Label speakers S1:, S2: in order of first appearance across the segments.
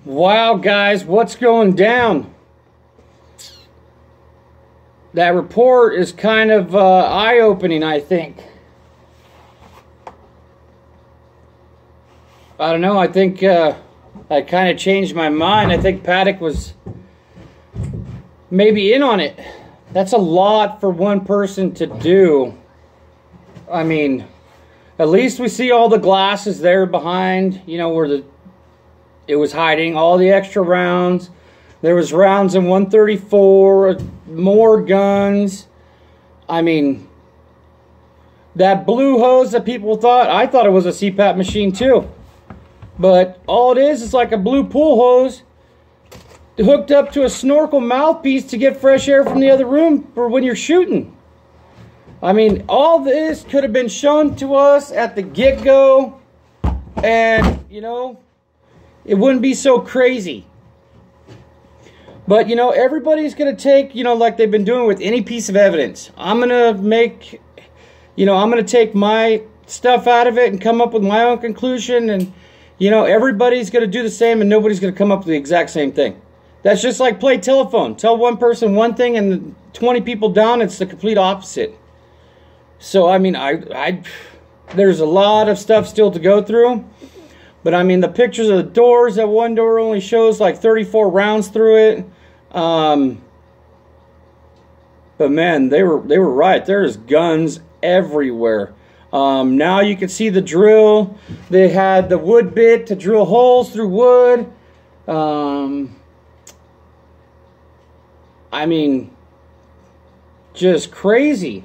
S1: Wow, guys, what's going down? That report is kind of eye-opening, I think. I don't know, I think I kind of changed my mind. I think Paddock was maybe in on it. That's a lot for one person to do. I mean, at least we see all the glasses there behind, you know, where it was hiding, all the extra rounds. There was rounds in 134, more guns. I mean, that blue hose that people thought, I thought it was a CPAP machine too. But all it is like a blue pool hose hooked up to a snorkel mouthpiece to get fresh air from the other room for when you're shooting. I mean, all this could have been shown to us at the get-go, and, you know, it wouldn't be so crazy. But, you know, everybody's going to take, you know, like they've been doing with any piece of evidence. I'm going to make, you know, I'm going to take my stuff out of it and come up with my own conclusion. And, you know, everybody's going to do the same and nobody's going to come up with the exact same thing. That's just like play telephone. Tell one person one thing and 20 people down, it's the complete opposite. So, I mean, there's a lot of stuff still to go through. But, I mean, the pictures of the doors, that one door only shows like 34 rounds through it. But, man, they were right. There's guns everywhere. Now you can see the drill. They had the wood bit to drill holes through wood. I mean, just crazy.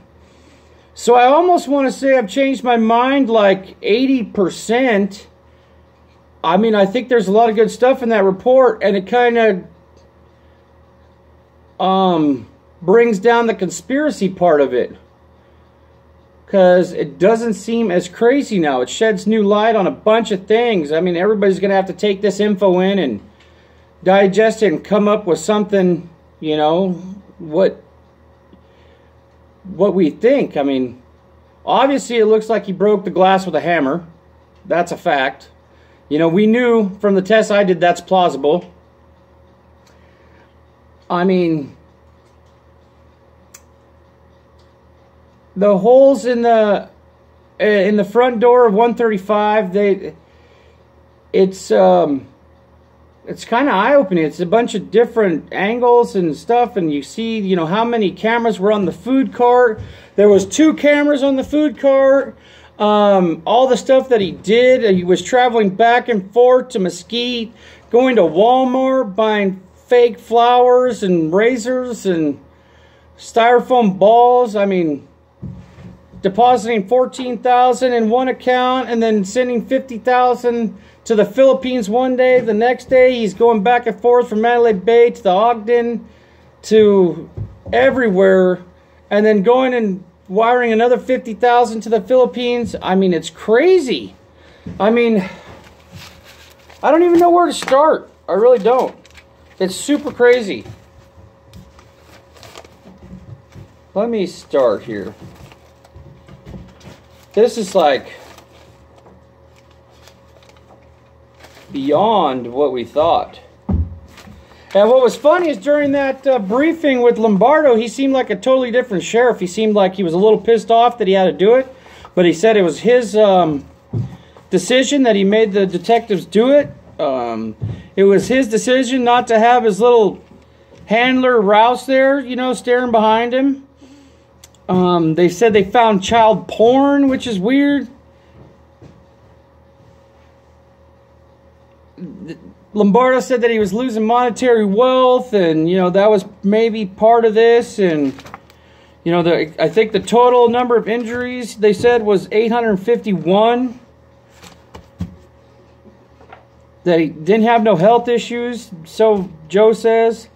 S1: So I almost want to say I've changed my mind like 80%. I mean, I think there's a lot of good stuff in that report, and it kind of brings down the conspiracy part of it. Because it doesn't seem as crazy now. It sheds new light on a bunch of things. I mean, everybody's going to have to take this info in and digest it and come up with something, you know, what we think. I mean, obviously it looks like he broke the glass with a hammer. That's a fact. You know, we knew from the tests I did that's plausible. I mean, the holes in the front door of 135, it's kind of eye-opening. It's a bunch of different angles and stuff, and you see, you know, how many cameras were on the food cart. There was 2 cameras on the food cart. All the stuff that he did, he was traveling back and forth to Mesquite, going to Walmart, buying fake flowers and razors and styrofoam balls. I mean, depositing $14,000 in one account and then sending $50,000 to the Philippines one day. The next day, he's going back and forth from Mandalay Bay to the Ogden to everywhere, and then going and wiring another $50,000 to the Philippines. I mean, it's crazy. I mean, I don't even know where to start. I really don't. It's super crazy. Let me start here. This is like beyond what we thought. And what was funny is during that briefing with Lombardo, he seemed like a totally different sheriff. He seemed like he was a little pissed off that he had to do it. But he said it was his decision that he made the detectives do it. It was his decision not to have his little handler Rouse there, you know, staring behind him. They said they found child porn, which is weird. Lombardo said that he was losing monetary wealth, and, you know, that was maybe part of this. And, you know, I think the total number of injuries, they said, was 851. That he didn't have no health issues, so Joe says.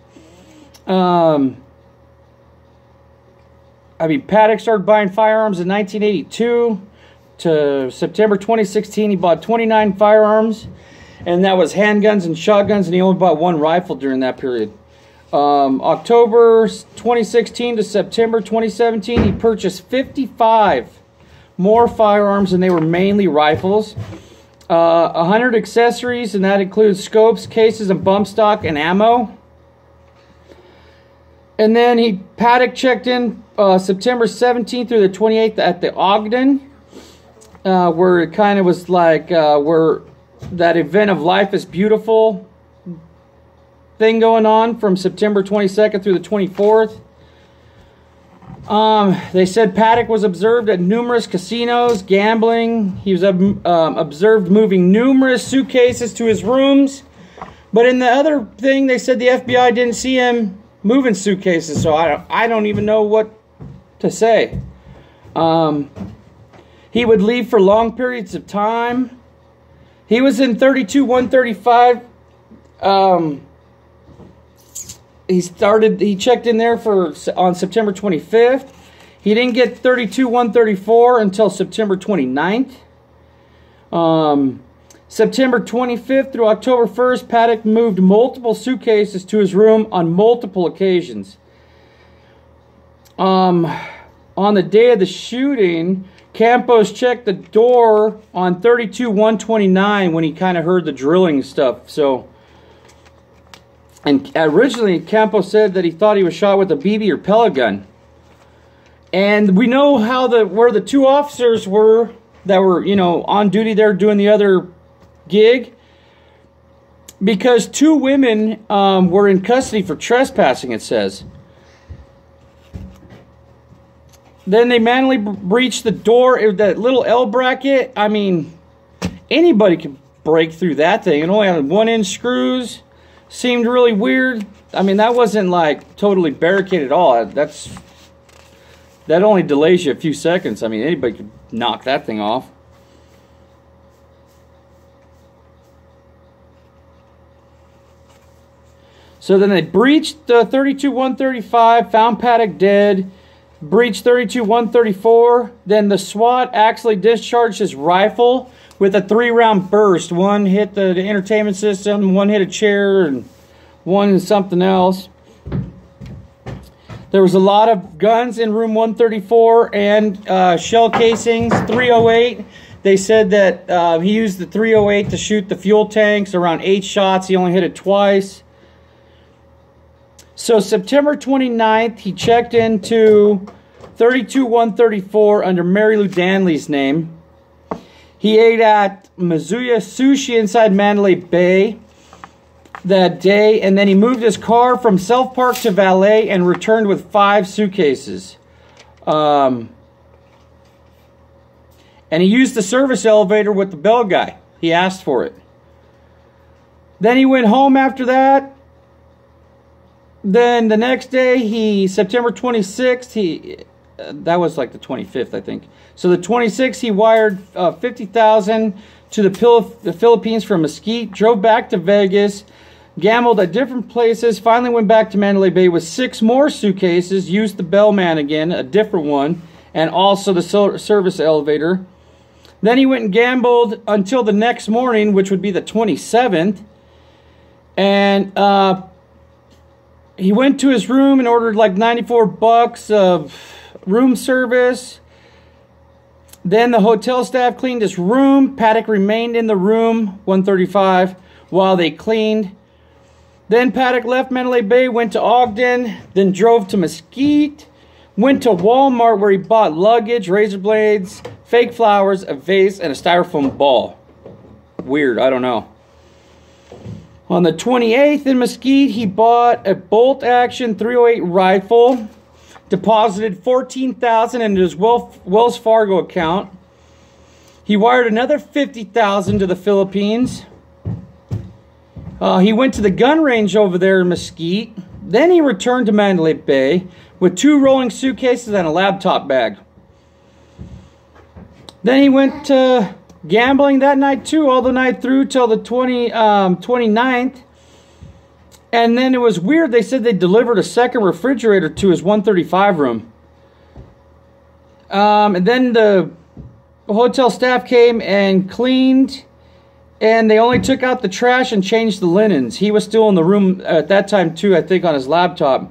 S1: I mean, Paddock started buying firearms in 1982 to September 2016. He bought 29 firearms, and that was handguns and shotguns, and he only bought 1 rifle during that period. October 2016 to September 2017, he purchased 55 more firearms, and they were mainly rifles. 100 accessories, and that includes scopes, cases, and bump stock and ammo. And then Paddock checked in September 17th through the 28th at the Ogden, where it kind of was like where that event of Life is Beautiful thing going on from September 22nd through the 24th. They said Paddock was observed at numerous casinos, gambling. He was observed moving numerous suitcases to his rooms. But in the other thing, they said the FBI didn't see him moving suitcases, so I don't even know what to say. He would leave for long periods of time. He was in 32-135. He checked in there on September 25th. He didn't get 32-134 until September 29th. September 25th through October 1st, Paddock moved multiple suitcases to his room on multiple occasions. On the day of the shooting, Campos checked the door on 32-129 when he kind of heard the drilling stuff. So, and originally Campos said that he thought he was shot with a BB or pellet gun. And we know where the two officers were that were, on duty there doing the other gig, because two women were in custody for trespassing, it says. Then they manually breached the door, that little L bracket. I mean, anybody could break through that thing. It only had 1-inch screws. Seemed really weird. I mean, that wasn't like totally barricaded at all. That only delays you a few seconds. I mean, anybody could knock that thing off. So then they breached 32-135, found Paddock dead, breached 32-134. Then the SWAT actually discharged his rifle with a 3-round burst. One hit the entertainment system, one hit a chair, and one something else. There was a lot of guns in room 134 and shell casings, 308. They said that he used the 308 to shoot the fuel tanks, around 8 shots. He only hit it twice. So September 29th, he checked into 32-134 under Mary Lou Danley's name. He ate at Mizuya Sushi inside Mandalay Bay that day, and then he moved his car from Self Park to valet and returned with 5 suitcases. And he used the service elevator with the bell guy. He asked for it. Then he went home after that. Then the next day, September 26th, that was like the 25th, I think. So the 26th, he wired $50,000 to the Philippines from Mesquite, drove back to Vegas, gambled at different places, finally went back to Mandalay Bay with 6 more suitcases, used the bellman again, a different one, and also the service elevator. Then he went and gambled until the next morning, which would be the 27th, and he went to his room and ordered like $94 of room service. Then the hotel staff cleaned his room. Paddock remained in the room, 135, while they cleaned. Then Paddock left Mandalay Bay, went to Ogden, then drove to Mesquite, went to Walmart where he bought luggage, razor blades, fake flowers, a vase, and a styrofoam ball. Weird, I don't know. On the 28th in Mesquite, he bought a bolt-action 308 rifle, deposited $14,000 into his Wells Fargo account. He wired another $50,000 to the Philippines. He went to the gun range over there in Mesquite. Then he returned to Mandalay Bay with 2 rolling suitcases and a laptop bag. Then he went to gambling that night too, all the night through till the 29th. And then it was weird. They said they delivered a second refrigerator to his 135 room. And then the hotel staff came and cleaned, and they only took out the trash and changed the linens. He was still in the room at that time too, I think, on his laptop.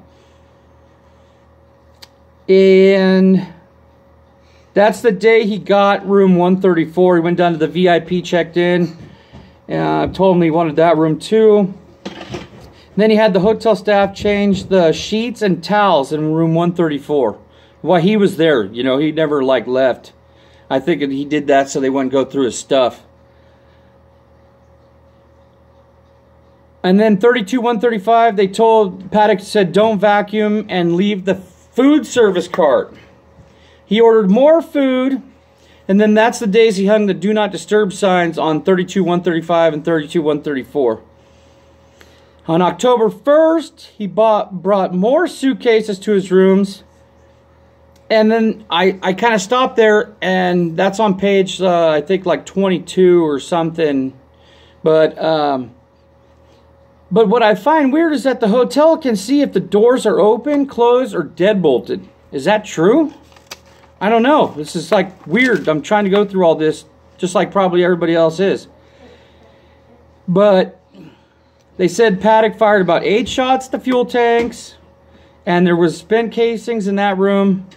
S1: And That's the day he got room 134. He went down to the VIP, checked in. Told him he wanted that room too. Then he had the hotel staff change the sheets and towels in room 134. While he was there, you know, he never like left. I think he did that so they wouldn't go through his stuff. And then 32-135, they told Paddock, said don't vacuum and leave the food service cart. He ordered more food, and then that's the days he hung the do not disturb signs on 32-135 and 32-134. On October 1st, he brought more suitcases to his rooms. And then I kind of stopped there, and that's on page, I think, like 22 or something. But what I find weird is that the hotel can see if the doors are open, closed, or deadbolted. Is that true? I don't know. This is like weird. I'm trying to go through all this, just like probably everybody else is. But they said Paddock fired about 8 shots at the fuel tanks, and there was spent casings in that room.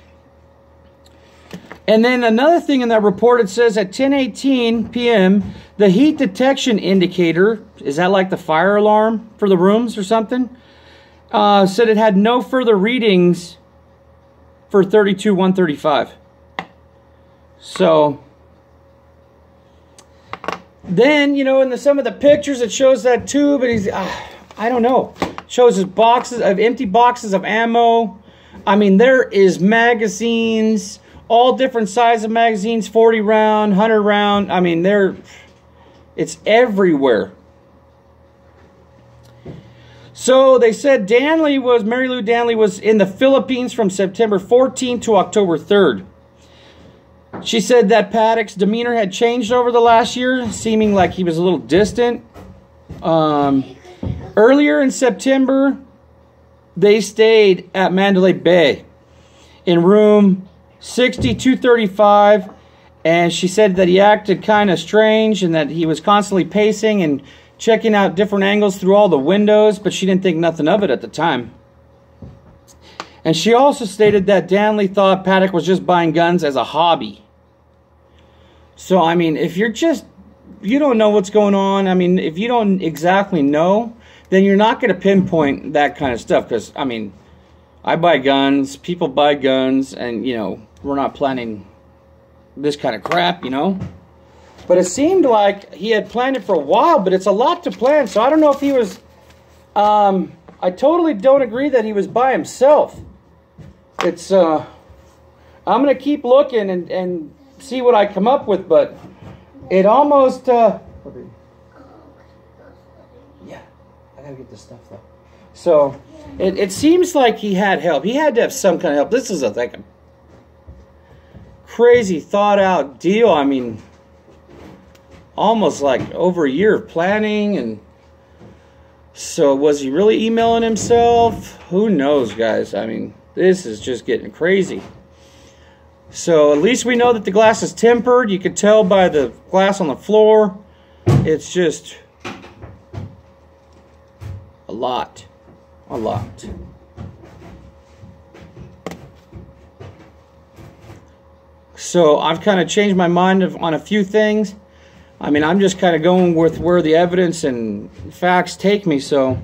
S1: And then another thing in that report, it says at 10:18 p.m., the heat detection indicator, is that like the fire alarm for the rooms or something? Said it had no further readings for 32-135. So then, you know, in some of the pictures, it shows that tube, and he's, I don't know, shows his boxes of empty boxes of ammo. I mean, there is magazines, all different sizes of magazines, 40 round, 100 round. I mean, it's everywhere. So they said Mary Lou Danley was in the Philippines from September 14th to October 3rd. She said that Paddock's demeanor had changed over the last year, seeming like he was a little distant. Earlier in September, they stayed at Mandalay Bay in room 6235, and she said that he acted kind of strange and that he was constantly pacing and checking out different angles through all the windows, but she didn't think nothing of it at the time. And she also stated that Danley thought Paddock was just buying guns as a hobby. So, I mean, if you don't know what's going on, I mean, if you don't exactly know, then you're not going to pinpoint that kind of stuff. Because, I mean, I buy guns, people buy guns, and, you know, we're not planning this kind of crap, you know. But it seemed like he had planned it for a while, but it's a lot to plan. So I don't know if he was, I totally don't agree that he was by himself. It's, I'm going to keep looking and see what I come up with, but it almost, yeah, I got to get this stuff though. So it seems like he had help. He had to have some kind of help. This is like a crazy thought out deal. I mean, almost like over a year of planning. And so was he really emailing himself? Who knows, guys? I mean, this is just getting crazy. So at least we know that the glass is tempered. You can tell by the glass on the floor. It's just a lot. A lot. So I've kind of changed my mind on a few things. I mean, I'm just kind of going with where the evidence and facts take me, so.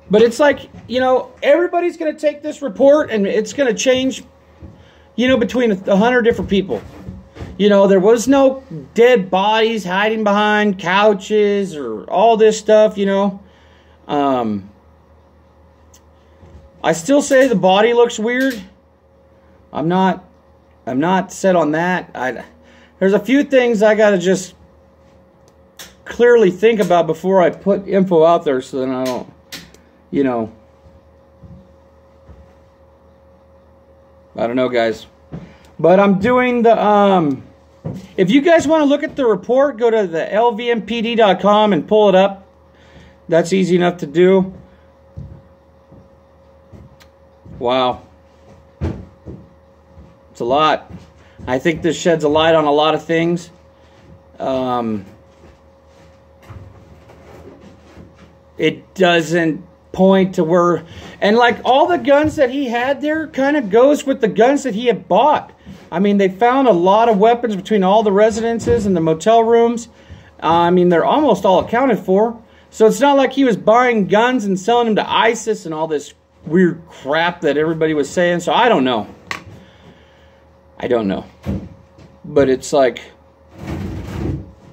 S1: But it's like, you know, everybody's going to take this report and it's going to change, you know, between 100 different people. You know, there was no dead bodies hiding behind couches or all this stuff, you know. I still say the body looks weird. I'm not set on that. There's a few things I got to just clearly think about before I put info out there, so then I don't, you know. I don't know, guys. But I'm doing the, if you guys want to look at the report, go to the lvmpd.com and pull it up. That's easy enough to do. Wow. It's a lot. I think this sheds a light on a lot of things. It doesn't point to where, and like all the guns that he had there kind of goes with the guns that he had bought. I mean, they found a lot of weapons between all the residences and the motel rooms. I mean, they're almost all accounted for. So it's not like he was buying guns and selling them to ISIS and all this weird crap that everybody was saying. So I don't know. I don't know. But it's like,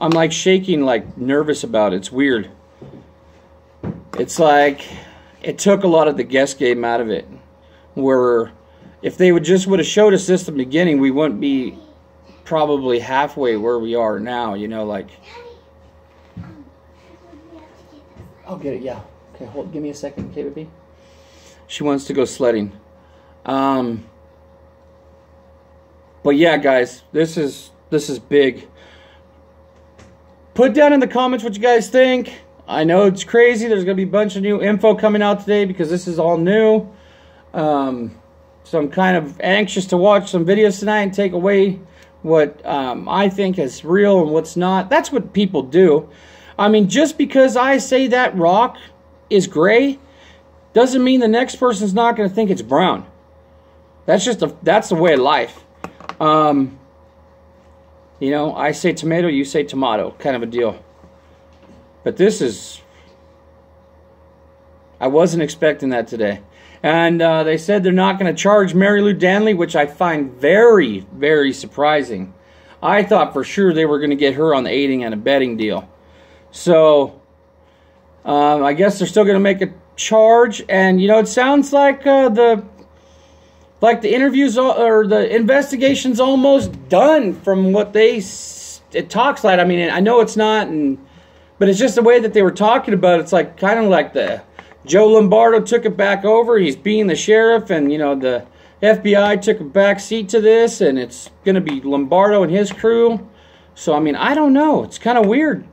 S1: I'm like shaking, like nervous about it. It's weird. It's like, it took a lot of the guess game out of it. Where if they would have showed us this at the beginning, we wouldn't be probably halfway where we are now, you know, like. I'll get it, yeah. Okay, give me a second, okay, baby? She wants to go sledding. But yeah, guys, this is big. Put down in the comments what you guys think. I know it's crazy. There's going to be a bunch of new info coming out today because this is all new. So I'm kind of anxious to watch some videos tonight and take away what I think is real and what's not. That's what people do. I mean, just because I say that rock is gray doesn't mean the next person's not going to think it's brown. That's just that's the way of life. You know, I say tomato, you say tomato, kind of a deal. But this is, I wasn't expecting that today. And they said they're not going to charge Mary Lou Danley, which I find very, very surprising. I thought for sure they were going to get her on the aiding and abetting deal. So, I guess they're still going to make a charge. And, you know, it sounds like the interviews or the investigation's almost done from what it talks like. I mean, I know it's not, but it's just the way that they were talking about it. It's like kind of like the Joe Lombardo took it back over. He's being the sheriff, and, you know, the FBI took a back seat to this, and it's going to be Lombardo and his crew. So, I mean, I don't know. It's kind of weird.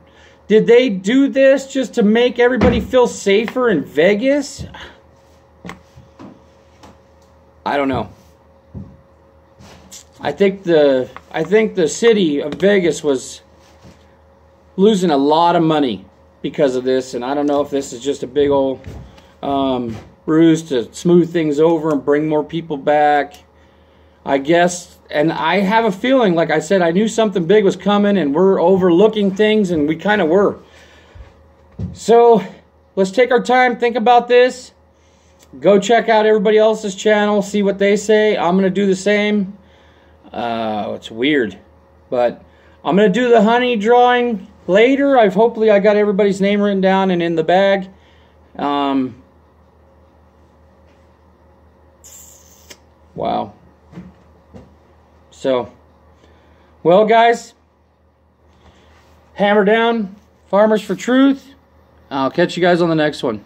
S1: Did they do this just to make everybody feel safer in Vegas? I don't know. I think the city of Vegas was losing a lot of money because of this, and I don't know if this is just a big old ruse to smooth things over and bring more people back. I guess, and I have a feeling, like I said, I knew something big was coming, and we're overlooking things, and we kind of were. So let's take our time, think about this. Go check out everybody else's channel, see what they say. I'm going to do the same. It's weird, but I'm going to do the honey drawing later. Hopefully I got everybody's name written down and in the bag. Wow. So, well, guys, hammer down, Farmers for Truth. I'll catch you guys on the next one.